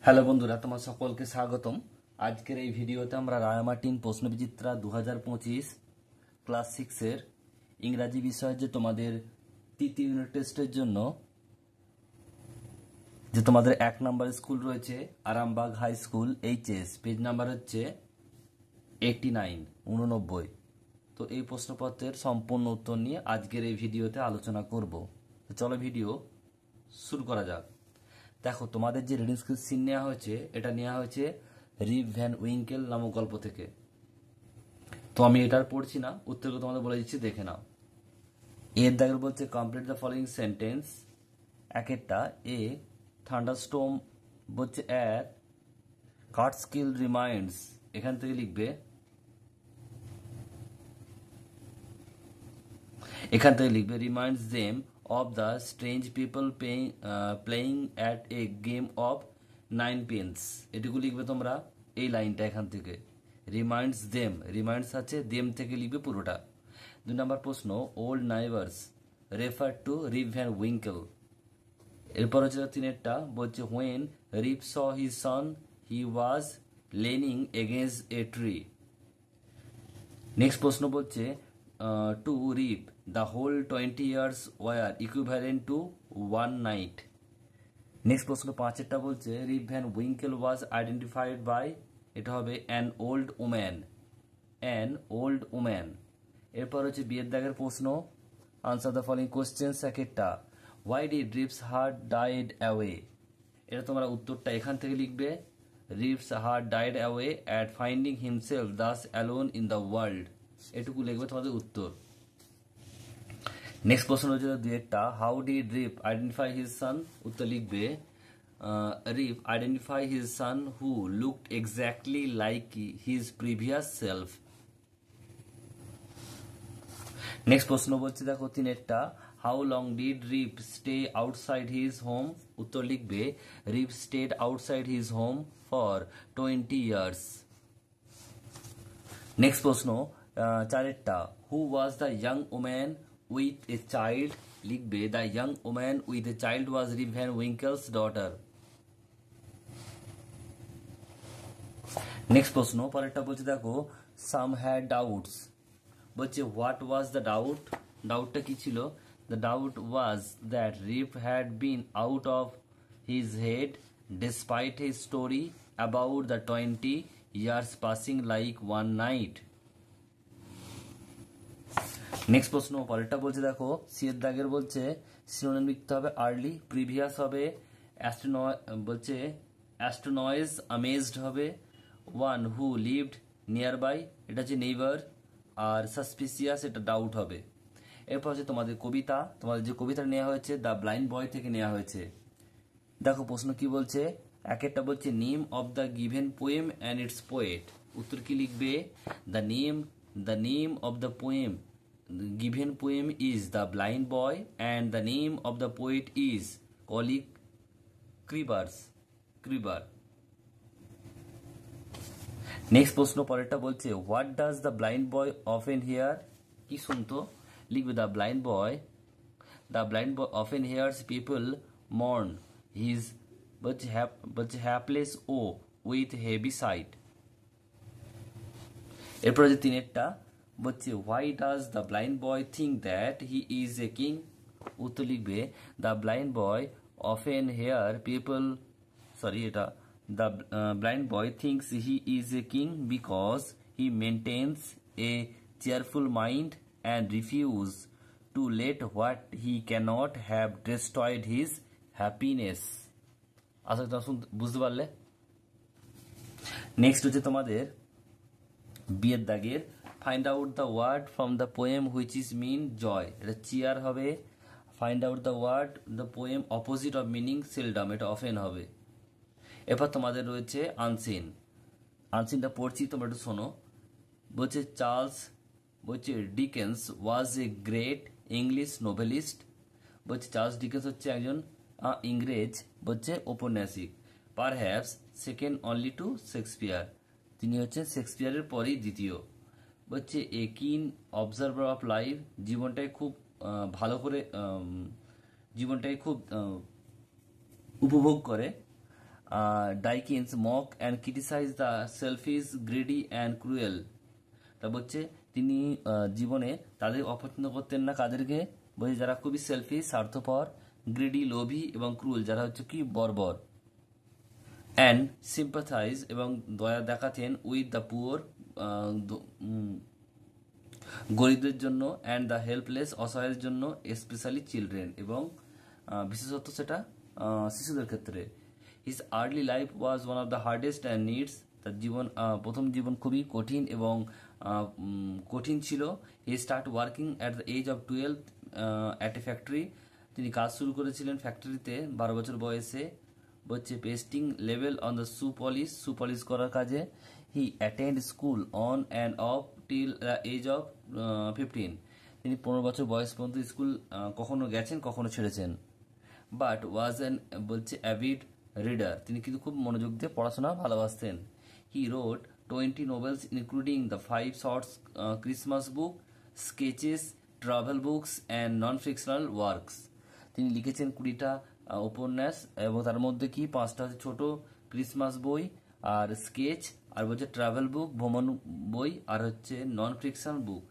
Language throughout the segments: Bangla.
হ্যালো বন্ধুরা, তোমার সকলকে স্বাগতম। আজকের এই ভিডিওতে আমরা রায়মার্টিন প্রশ্নবিচিত্রা 2025 ক্লাস 6-এর ইংরাজি বিষয়ে যে তোমাদের তৃতীয় ইউনিট টেস্টের জন্য যে তোমাদের 1 নম্বর স্কুল রয়েছে Arambagh high school HS, page number হচ্ছে 89। তো এই প্রশ্নপত্রের সম্পূর্ণ উত্তর নিয়ে আজকের এই ভিডিওতে আলোচনা করব। তো চলো ভিডিও শুরু করা যাক। দেখো, তোমাদের যে রিডিং স্কিল সিন নেওয়া হয়েছে, এটা নেওয়া হয়েছে রিপ ভ্যান উইঙ্কেল নামক গল্প থেকে। তো আমি এটার পড়ছি না, উত্তরগুলো তোমাদের বলে দিচ্ছি, দেখে নাও। এর দাগের বলছে কমপ্লিট দ্য ফলোইং সেন্টেন্স। এক একটা এ থান্ডারস্টর্ম বলছে অ্যাট কাটস্কিল রিমাইন্ডস, এখান থেকে লিখবে reminds them of the strange people playing at a game of 9 pins। এটুকু লিখবে তোমরা এই লাইনটা এখান থেকে। রিমাইন্ডস দেম, রিমাইন্ডস আছে, দেম থেকে লিখবে পুরোটা। 2 নম্বর প্রশ্ন, ওল্ড নাইভার্স refer to Rip Van Winkle. এরপর হচ্ছে তিনেরটা বলছে when Rip saw his son he was leaning against a tree. Next প্রশ্ন বলছে to Rip the whole 20 years were equivalent to 1 night। Next প্রশ্ন 5-এরটা বলছে Rip Van Winkle was identified by, এটা হবে অ্যান ওল্ড ওম্যান। এরপর হচ্ছে বিয়ের দাগের প্রশ্ন, আনসার দ্য ফলোইং কোশ্চেন্স। একটা why did Rip's heart died away, এটা তোমরা উত্তরটা এখান থেকে লিখবে। Rip's heart died away at finding himself thus alone in the world, এটুকু লিখবে তোমাদের উত্তর। নেক্সট প্রশ্ন হচ্ছে দুয়েরটা, how did Rip identify his son, উত্তর লিখবে Rip identify his son who looked exactly like his previous self. Next প্রশ্ন বলছে দেখো তিনেরটা, how long did Rip stay outside his home, উত্তর লিখবে Rip stayed outside his home for 20 years। Next প্রশ্ন চারেরটা, who was the young woman with a child, লিখবে the young woman with a child was Rip Van Winkle's daughter. Next প্রশ্ন পরেরটা বলছে দেখো সাম হ্যাড ডাউটস, বলছে হোয়াট ওয়াজ দ্য ডাউট, ডাউটটা কি ছিল? The doubt was that Rip had been out of his head despite his story about the 20 years passing like one night. Next প্রশ্ন পরেরটা বলছে দেখো সিয়ের দাগের বলছে সিনোনিম লিখতে হবে আর্লি, প্রিভিয়াস হবে বলছে অ্যাস্ট্রোনয়েজ, আমেজড হবে one who lived near by, এটা হচ্ছে নেইবার, আর সাসপিসিয়াস এটা ডাউট হবে। এরপর হচ্ছে তোমাদের কবিতা, তোমাদের যে কবিতা নেওয়া হয়েছে দ্য ব্লাইন্ড বয় থেকে নেওয়া হয়েছে। দেখো প্রশ্ন কি বলছে, এক একটা বলছে name of the given poem and it's poet, উত্তর কি লিখবে the name of the poem given poem is The Blind Boy and the name of the poet is Collie Creeper। Next প্রশ্ন পরেরটা বলছে what does the blind boy often hear, কি শুনতো? লিখবে the blind boy often hears people mourn his বলছে hapless o with heavy sight. এরপর যে তিনেরটা বলছে why does the blind boy think that he is a king, উত্তর লিখবে the blind boy often hear people এটা the blind boy thinks he is a king because he maintains a cheerful mind and refuse to let what he cannot have destroyed his happiness. আশা করি তোমরা বুঝতে পারলে। নেক্সট হচ্ছে তোমাদের বিয়ের দাগের find out the word from the poem which is mean joy, এটা চিয়ার হবে। Find out the word the poem opposite of meaning seldom, এটা অফেন হবে। এরপর তোমাদের রয়েছে আনসিনটা পড়ছি, তোমরা একটু শোনো। বলছে Dickens was a great English novelist, বলছে চার্লস ডিকেন্স হচ্ছে একজন ইংরেজ ঔপন্যাসিক, perhaps second only to Shakespeare, তিনি হচ্ছেন শেক্সপিয়ারের পরেই দ্বিতীয়। বলছে এ কিন অবজারভার অফ লাইফ, জীবনটাকে খুব ভালো করে উপভোগ করে। Dickens mock and criticize the selfish greedy and cruel. তা বলছে তিনি জীবনে তাদের অপছন্দ করতেন না, কাদেরকে বলছে যারা খুবই সেলফিশ স্বার্থপর, গ্রেডি লোভী এবং ক্রুয়েল যারা হচ্ছে কি বর্বর। অ্যান্ড সিম্পাথাইজ এবং দয়া দেখাতেন উইথ দ্য পুয়ার গরিবদের জন্য, অ্যান্ড দ্য হেল্পলেস অসহায়ের জন্য, স্পেশালি চিলড্রেন এবং বিশেষত সেটা শিশুদের ক্ষেত্রে। His early life was one of the hardest and needs. তার জীবন প্রথম জীবন খুবই কঠিন এবং কঠিন ছিল। He start working at the age of 12 at a factory. তিনি কাজ শুরু করেছিলেন ফ্যাক্টরিতে 12 বছর বয়সে। বলছে পেস্টিং লেভেল অন দ্য শু পলিশ করার কাজে। He attend school on and off till age of 15। তিনি 15 বছর বয়স পর্যন্ত স্কুল কখনো গেছেন কখনো ছেড়েছেন। বাট ওয়াজ অ্যান বলছে অ্যাভিড রিডার, তিনি কিন্তু খুব মনোযোগ দিয়ে পড়াশোনা ভালোবাসতেন। He read 20 novels including the 5 shorts Christmas book, sketches, travel books and non fictional works. তিনি লিখেছেন 20টা উপন্যাস এবং তার মধ্যে কি 5টা হচ্ছে ছোট ক্রিসমাস বই আর স্কেচ, আর বলছে ট্রাভেল বুক ভ্রমণ বই, আর হচ্ছে নন ফিকশনাল বুক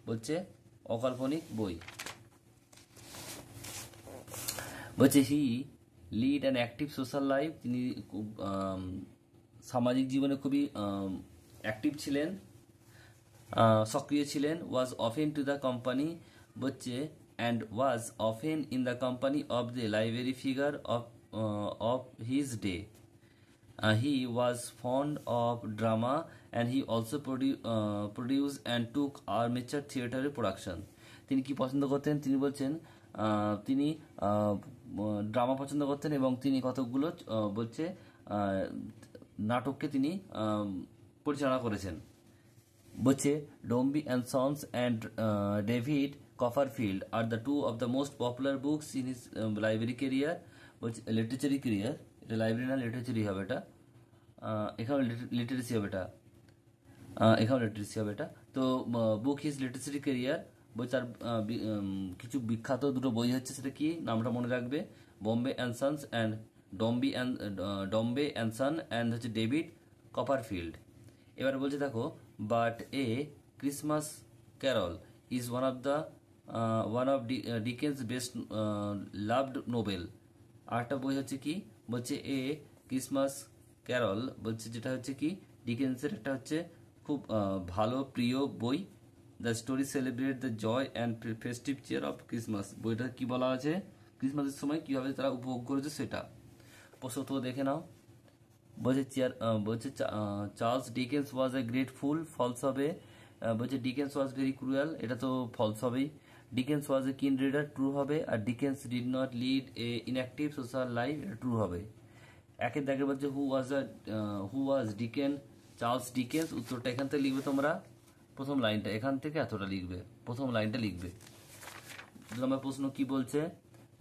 বলছে অকাল্পনিক বই। বলছে he lead an active social life, তিনি সামাজিক জীবনে খুবই অ্যাক্টিভ ছিলেন, সক্রিয় ছিলেন। Was often to the company বলছে and was often in the company of the library figure of his day. He was fond of drama and he also produce and took amateur থিয়েটারের প্রোডাকশন। তিনি কি পছন্দ করতেন, তিনি বলছেন তিনি ড্রামা পছন্দ করতেন এবং তিনি কতকগুলো বলছে নাটককে তিনি পরিচালনা করেছেন। বলছে Dombey and Sons and David Copperfield are the two of the most popular books in his library career. বলছে লিটারেচারি কেরিয়ার, এটা লাইব্রেরি না লিটারেচারি হবে এটা, এখানে লিটারেসি হবে এটা, এখানে লিটারেসি হবে এটা। তো বুক হিজ লিটারেচারি কেরিয়ার বই তার কিছু বিখ্যাত দুটো বই হচ্ছে, সেটা কি নামটা মনে রাখবে, Bombay and Sons and Dombey and Son and হচ্ছে ডেভিড কপারফিল্ড। এবার বলছে দেখো but a Christmas Carol is one of Dickens best loved novel. আরেকটা বই হচ্ছে কি বলছে এ ক্রিসমাস ক্যারল, বলছে যেটা হচ্ছে কি ডিকেন্সের একটা হচ্ছে খুব ভালো প্রিয় বই। The story celebrate the joy and festive cheer of Christmas. বইটা কি বলা আছে, ক্রিসমাসের সময় কিভাবে তারা উপভোগ করেছে সেটা। প্রশ্ন তো দেখে নাও। বলছে Charles Dickens was a great fool, false হবে। বলছে ডিকেন্স ওয়াজ ভেরি ক্রুয়েল, এটা তো ফলস হবেই। ডিকেন্স ওয়াজ এ কিন রিডার, ট্রু হবে। আর Dickens did not lead a inactive social life, এটা ট্রু হবে। একের দাগে বলছে who was Dicken Charles Dickens, উত্তরটা এখান থেকে লিখবে তোমরা, প্রথম লাইনটা এখান থেকে এতটা লিখবে, প্রথম লাইনটা লিখবে। 2 নম্বর প্রশ্ন কি বলছে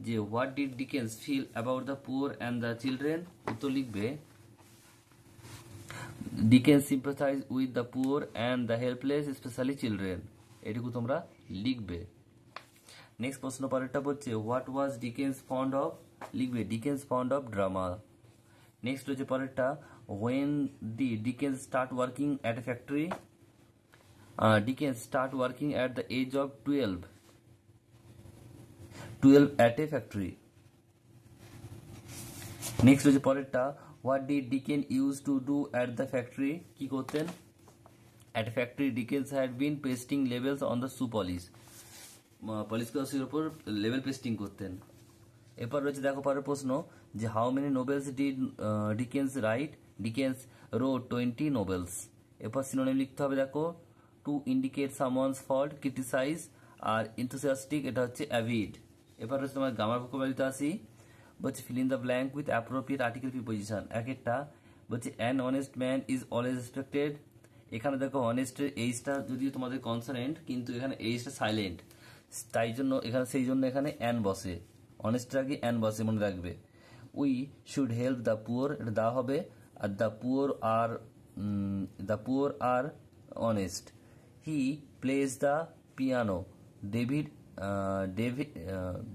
যে what did Dickens feel about the poor and the children, উত্তর লিখবে Dickens sympathize with the poor and the helpless specially children, এটুকু তোমরা লিখবে। নেক্সট প্রশ্ন পরেরটা বলছে what was Dickens fond of, লিখবে Dickens fond of drama. Next হচ্ছে পরেরটা when the Dickens start working at a factory, Dickens start working at the age of 12 at a factory. Next হচ্ছে পরেরটা what did Dickens use to do at the factory, কি করতেন at factory Dickens had been pasting levels on the shoe polish করার উপর লেভেল পেস্টিং করতেন। এরপর রয়েছে দেখো পরের প্রশ্ন যে how many novels did Dickens write, Dickens wrote 20 novels। এরপর সিনোনিম লিখতে হবে, দেখো to indicate someone's fault, criticize, আর ইনথুসিয়াস্টিক এটা হচ্ছে অ্যাভিড। এবার হচ্ছে তোমার গ্রামার ভোকাবুলারিতে আসি। বলছে fill in the blank with appropriate article preposition. এক একটা বলছে an honest man is always respected. এখানে দেখো অনেস্টের এইচটা যদিও তোমাদের কনসোনেন্ট, কিন্তু এখানে এইচটা সাইলেন্ট, তাই জন্য এখানে সেই জন্য এখানে অ্যান বসে, অনেস্টের আগে অ্যান বসে, মনে রাখবে। We should help the poor, এটা দেওয়া হবে। আর the poor are honest. He plays the piano, David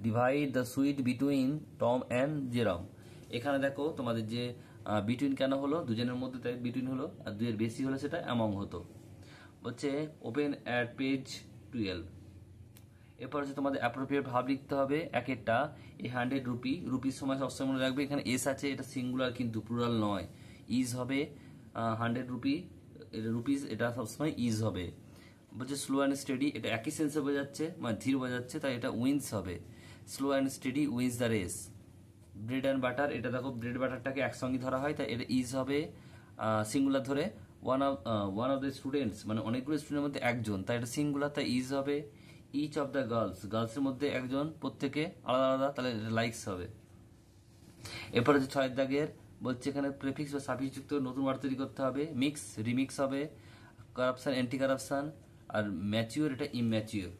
divide the sweet between Tom and Jerome. এখানে দেখো তোমাদের যে বিটুইন কেন হলো, দুজনের মধ্যে তাই বিটুইন হলো, আর দুইয়ের বেশি হলে সেটা অ্যামং হতো। হচ্ছে ওপেন অ্যাট পেজ 12। এরপর হচ্ছে তোমাদের অ্যাপ্রোপ্রিয়েট ভাব লিখতে হবে এক একটা। এই 100 রুপি, রুপির সময় সবসময় মনে রাখবে এখানে এস আছে, এটা সিঙ্গুলার কিন্তু প্লুরাল নয়। ইজ হবে 100 রুপি, এটা রুপিস, এটা সবসময় ইজ হবে। বলছে স্লো অ্যান্ড স্টেডি, এটা একই সেন্সে বোঝাচ্ছে, মানে ধীর বোঝাচ্ছে, তাই এটা উইন্স হবে। Slow and steady wins the race. Bread and butter, এটা দেখো ব্রেড বাটারটাকে একসঙ্গে ধরা হয়, তাই এটা ইজ হবে সিঙ্গুলার ধরে। ওয়ান অফ দ্য স্টুডেন্টস, মানে অনেকগুলো স্টুডেন্টের মধ্যে একজন, তাই এটা সিঙ্গুলার, তাই ইজ হবে। ইচ অফ দ্য গার্লস, গার্লসের মধ্যে একজন, প্রত্যেকে আলাদা আলাদা, তাহলে এটা লাইকস হবে। এরপর হচ্ছে 6 দাগের, বলছে এখানে প্রেফিক্স বা সাফিক্স যুক্ত নতুন ওয়ার্ড তৈরি করতে হবে। মিক্স, রিমিক্স হবে। Corruption, anti corruption. আর ম্যাচিওর, এটা ইম্যাচিওর।